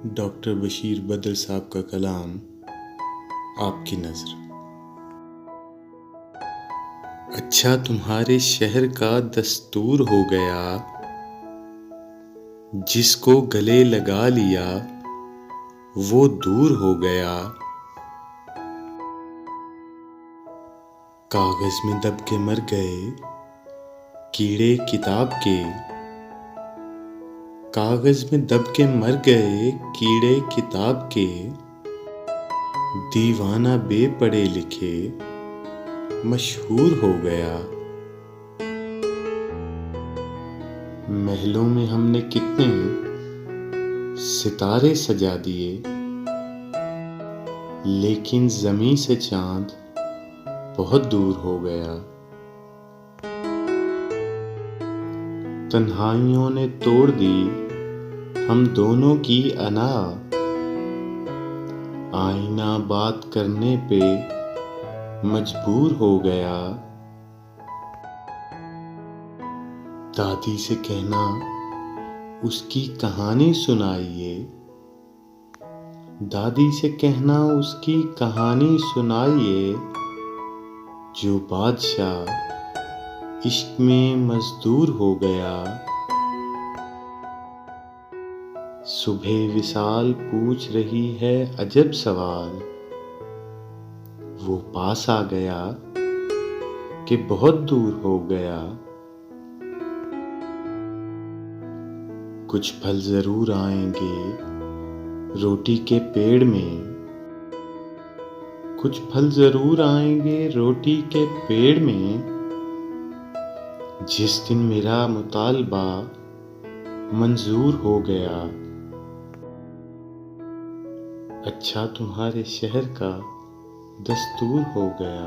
Doctor Bashir बदर साहब का कलाम आपकी नज़र। अच्छा तुम्हारे शहर का दस्तूर हो गया, जिसको गले लगा लिया वो दूर हो गया। कागज में दब के मर गए कीड़े किताब के, कागज में दब के मर गए कीड़े किताब के। दीवाना बेपढ़े लिखे मशहूर हो गया। महलों में हमने कितने सितारे सजा दिए, लेकिन ज़मीं से चांद बहुत दूर हो गया। तन्हाइयों ने तोड़ दी हम दोनों की अना, आईना बात करने पे मजबूर हो गया। दादी से कहना उसकी कहानी सुनाइए, दादी से कहना उसकी कहानी सुनाइए। जो बादशाह इश्क में मजदूर हो गया। सुबह विसाल पूछ रही है अजब सवाल, वो पास आ गया कि बहुत दूर हो गया। कुछ फल जरूर आएंगे रोटी के पेड़ में, कुछ फल जरूर आएंगे रोटी के पेड़ में। जिस दिन मेरा मुतालबा मंजूर हो गया। अच्छा तुम्हारे शहर का दस्तूर हो गया।